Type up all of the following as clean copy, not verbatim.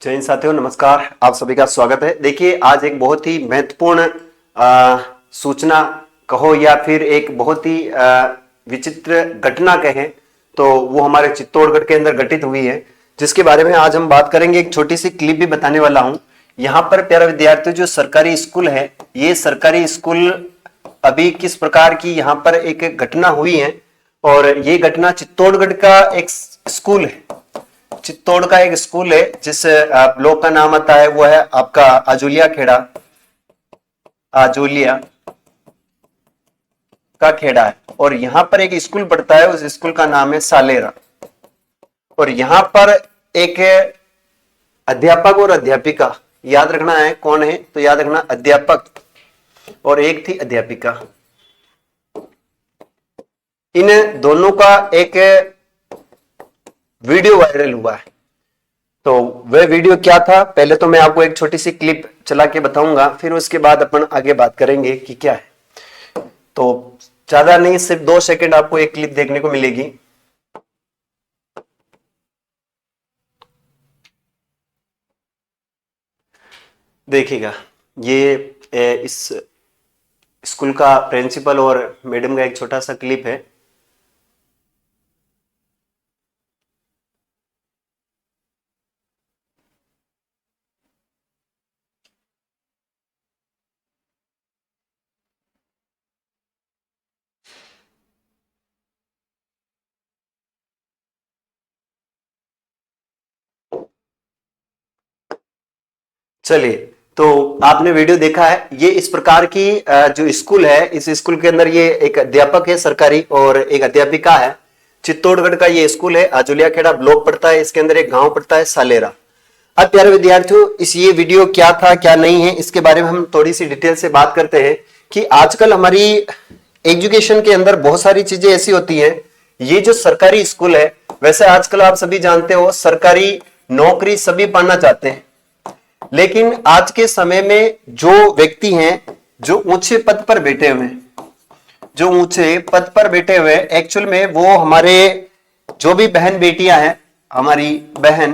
जय हिंद साथियों, नमस्कार। आप सभी का स्वागत है। देखिए, आज एक बहुत ही महत्वपूर्ण सूचना कहो या फिर एक बहुत ही विचित्र घटना कहें तो वो हमारे चित्तौड़गढ़ के अंदर घटित हुई है, जिसके बारे में आज हम बात करेंगे। एक छोटी सी क्लिप भी बताने वाला हूं। यहाँ पर प्यारे विद्यार्थियों, जो सरकारी स्कूल है, ये सरकारी स्कूल अभी किस प्रकार की यहाँ पर एक घटना हुई है, और ये घटना चित्तौड़गढ़ का एक स्कूल है। चित्तौड़ का एक स्कूल है जिस ब्लॉक का नाम आता है वो है आपका आजोलिया खेड़ा। आजोलिया का खेड़ा है, और यहाँ पर एक स्कूल पढ़ता है, उस स्कूल का नाम है सालेरा। और यहाँ पर एक अध्यापक और अध्यापिका, याद रखना है कौन है, तो याद रखना अध्यापक और एक थी अध्यापिका। इन दोनों का एक वीडियो वायरल हुआ है। तो वह वीडियो क्या था, पहले तो मैं आपको एक छोटी सी क्लिप चला के बताऊंगा, फिर उसके बाद अपन आगे बात करेंगे कि क्या है। तो ज्यादा नहीं, सिर्फ 2 सेकंड आपको एक क्लिप देखने को मिलेगी। देखिएगा, ये इस स्कूल का प्रिंसिपल और मैडम का एक छोटा सा क्लिप है। चलिए, तो आपने वीडियो देखा है। ये इस प्रकार की जो स्कूल है, इस स्कूल के अंदर ये एक अध्यापक है सरकारी और एक अध्यापिका है। चित्तौड़गढ़ का ये स्कूल है, आजोलिया खेड़ा ब्लॉक पड़ता है, इसके अंदर एक गांव पड़ता है सालेरा। अब प्यारे विद्यार्थियों, इस ये वीडियो क्या था क्या नहीं है, इसके बारे में हम थोड़ी सी डिटेल से बात करते हैं कि आजकल हमारी एजुकेशन के अंदर बहुत सारी चीजें ऐसी होती हैं। ये जो सरकारी स्कूल है, वैसे आजकल आप सभी जानते हो सरकारी नौकरी सभी पाना चाहते हैं, लेकिन आज के समय में जो व्यक्ति हैं, जो ऊंचे पद पर बैठे हुए हैं, जो ऊंचे पद पर बैठे हुए एक्चुअल में वो हमारे जो भी बहन बेटियां हैं, हमारी बहन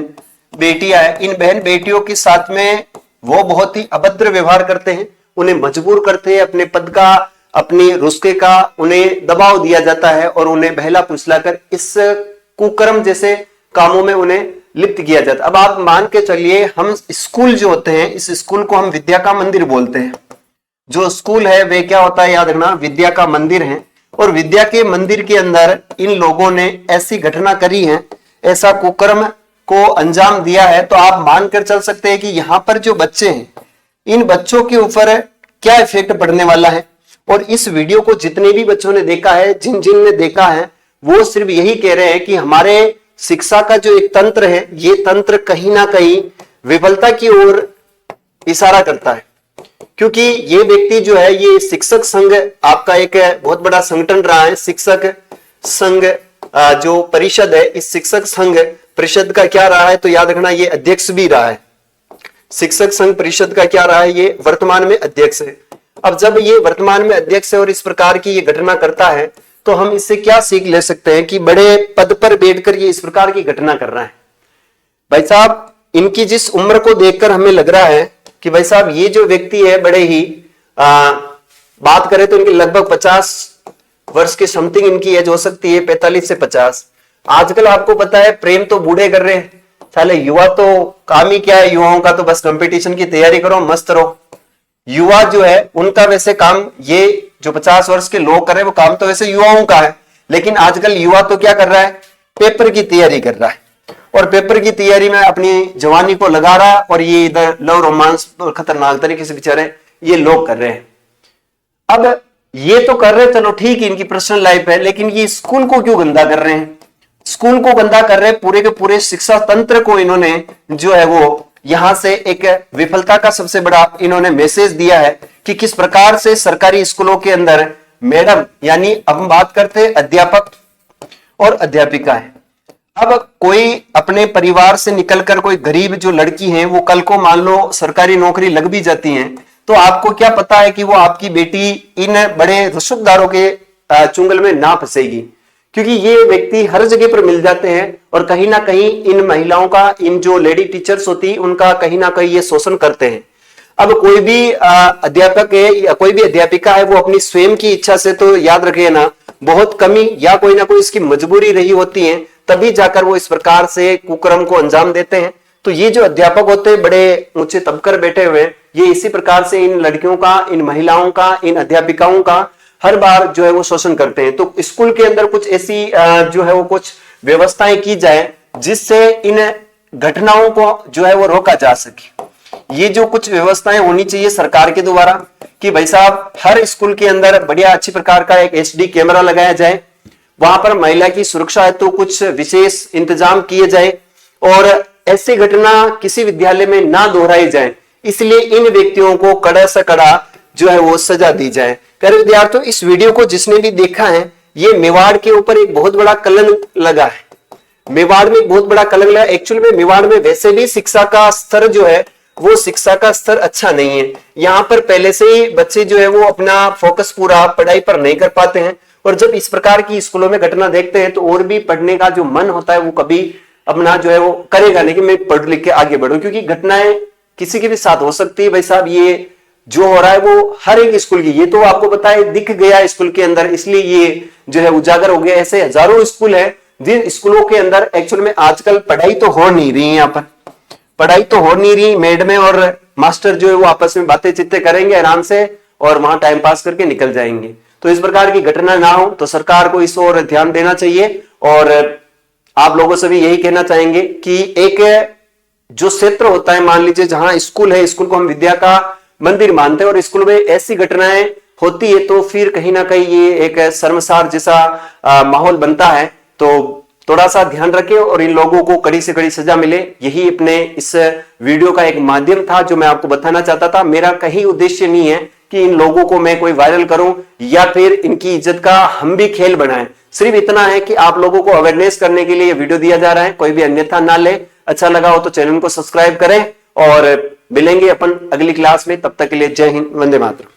बेटियां हैं, इन बहन बेटियों के साथ में वो बहुत ही अभद्र व्यवहार करते हैं। उन्हें मजबूर करते हैं अपने पद का, अपनी रुस्के का उन्हें दबाव दिया जाता है और उन्हें बहला फुसलाकर इस कुकर्म जैसे कामों में उन्हें लिप्त किया जाता है। अब आप मान के चलिए, हम स्कूल जो होते हैं, इस स्कूल को हम विद्या का मंदिर बोलते हैं। जो स्कूल है वे क्या होता है, याद रखना, विद्या का मंदिर है। और विद्या के मंदिर के अंदर इन लोगों ने ऐसी घटना करी है, ऐसा कुकर्म को अंजाम दिया है, तो आप मानकर चल सकते हैं कि यहाँ पर जो बच्चे हैं, इन बच्चों के ऊपर क्या इफेक्ट पड़ने वाला है। और इस वीडियो को जितने भी बच्चों ने देखा है, जिन जिन ने देखा है, वो सिर्फ यही कह रहे हैं कि हमारे शिक्षा का जो एक तंत्र है, ये तंत्र कहीं ना कहीं विफलता की ओर इशारा करता है। क्योंकि ये व्यक्ति जो है, ये शिक्षक संघ आपका एक बहुत बड़ा संगठन रहा है। शिक्षक संघ जो परिषद है, इस शिक्षक संघ परिषद का क्या रहा है, तो याद रखना ये अध्यक्ष भी रहा है। शिक्षक संघ परिषद का क्या रहा है, ये वर्तमान में अध्यक्ष है। अब जब ये वर्तमान में अध्यक्ष है और इस प्रकार की ये घटना करता है, तो हम इससे क्या सीख ले सकते हैं कि बड़े पद पर बैठकर ये इस प्रकार की घटना कर रहा है। भाई साहब, इनकी जिस उम्र को देखकर हमें लग रहा है कि भाई साहब ये जो व्यक्ति है बड़े ही बात करें तो इनकी लगभग 50 वर्ष की समथिंग इनकी एज हो सकती है, 45 से 50। आजकल आपको पता है प्रेम तो बूढ़े कर रहे हैं, साले युवा तो काम ही क्या है, युवाओं का तो बस कंपटीशन की तैयारी करो, मस्त रहो। युवा जो है उनका वैसे काम, ये जो 50 वर्ष के लोग कर रहे हैं वो काम तो वैसे युवाओं का है, लेकिन आजकल युवा तो क्या कर रहा है, पेपर की तैयारी कर रहा है, और पेपर की तैयारी में अपनी जवानी को लगा रहा है। और ये इधर लव रोमांस खतरनाक तरीके से बेचारे ये लोग कर रहे हैं। अब ये तो कर रहे हैं, चलो ठीक है, इनकी पर्सनल लाइफ है, लेकिन ये स्कूल को क्यों गंदा कर रहे हैं? स्कूल को गंदा कर रहे हैं, पूरे के पूरे शिक्षा तंत्र को इन्होंने जो है वो यहां से एक विफलता का सबसे बड़ा इन्होंने मैसेज दिया है कि किस प्रकार से सरकारी स्कूलों के अंदर मैडम, यानी अब हम बात करते हैं अध्यापक और अध्यापिका है। अब कोई अपने परिवार से निकलकर कोई गरीब जो लड़की है, वो कल को मान लो सरकारी नौकरी लग भी जाती है, तो आपको क्या पता है कि वो आपकी बेटी इन बड़े रसूखदारों के चुंगल में ना फंसेगी। क्योंकि ये व्यक्ति हर जगह पर मिल जाते हैं और कहीं ना कहीं इन महिलाओं का, इन जो लेडी टीचर्स होती है उनका कहीं ना कहीं ये शोषण करते हैं। अब कोई भी अध्यापक है या कोई भी अध्यापिका है, वो अपनी स्वयं की इच्छा से, तो याद रखिए ना, बहुत कमी या कोई ना कोई इसकी मजबूरी रही होती है, तभी जाकर वो इस प्रकार से कुकर्म को अंजाम देते हैं। तो ये जो अध्यापक होते हैं बड़े ऊंचे तबकर बैठे हुए, ये इसी प्रकार से इन लड़कियों का, इन महिलाओं का, इन अध्यापिकाओं का हर बार जो है वो शोषण करते हैं। तो स्कूल के अंदर कुछ ऐसी जो है वो कुछ व्यवस्थाएं की जाए जिससे इन घटनाओं को जो है वो रोका जा सके। ये जो कुछ व्यवस्थाएं होनी चाहिए सरकार के द्वारा कि भाई साहब हर स्कूल के अंदर बढ़िया अच्छी प्रकार का एक HD कैमरा लगाया जाए, वहां पर महिला की सुरक्षा हेतु तो कुछ विशेष इंतजाम किए जाए और ऐसी घटना किसी विद्यालय में ना दोहराई जाए, इसलिए इन व्यक्तियों को कड़ा से कड़ा जो है वो सजा दी जाए। प्यारे विद्यार्थियों, इस वीडियो को जिसने भी देखा है, ये मेवाड़ के ऊपर एक बहुत बड़ा कलंक लगा है। मेवाड़ में एक बहुत बड़ा कलंक लगा। एक्चुअल में मेवाड़ में वैसे भी शिक्षा का स्तर जो है वो शिक्षा का स्तर अच्छा नहीं है। यहाँ पर पहले से ही बच्चे जो है वो अपना फोकस पूरा पढ़ाई पर नहीं कर पाते हैं और जब इस प्रकार की स्कूलों में घटना देखते हैं तो और भी पढ़ने का जो मन होता है वो कभी अपना जो है वो करेगा नहीं कि मैं पढ़ लिख के आगे बढ़ूं, क्योंकि घटनाएं किसी के भी साथ हो सकती है। भाई साहब, ये जो हो रहा है वो हर एक स्कूल की, ये तो आपको पता है दिख गया स्कूल के अंदर, इसलिए ये जो है उजागर हो गया। ऐसे हजारों स्कूल है जिन स्कूलों के अंदर एक्चुअल में आजकल पढ़ाई तो हो नहीं रही है, यहाँ पर पढ़ाई तो हो नहीं रही, मैडमें और मास्टर जो है वो आपस में बातें चित्ते करेंगे आराम से और वहां टाइम पास करके निकल जाएंगे। तो इस प्रकार की घटना ना हो तो सरकार को इस ओर ध्यान देना चाहिए। और आप लोगों से भी यही कहना चाहेंगे कि एक जो क्षेत्र होता है, मान लीजिए जहां स्कूल है, स्कूल को हम विद्या का मंदिर मानते हैं और स्कूल में ऐसी घटनाएं होती है तो फिर कहीं ना कहीं ये एक शर्मसार जैसा माहौल बनता है। तो थोड़ा सा ध्यान रखें और इन लोगों को कड़ी से कड़ी सजा मिले, यही अपने इस वीडियो का एक माध्यम था जो मैं आपको बताना चाहता था। मेरा कहीं उद्देश्य नहीं है कि इन लोगों को मैं कोई वायरल करूं या फिर इनकी इज्जत का हम भी खेल बनाएं। सिर्फ इतना है कि आप लोगों को अवेयरनेस करने के लिए वीडियो दिया जा रहा है, कोई भी अन्यथा ना ले। अच्छा लगा हो तो चैनल को सब्सक्राइब करें और मिलेंगे अपन अगली क्लास में। तब तक के लिए जय हिंद, वंदे मातरम।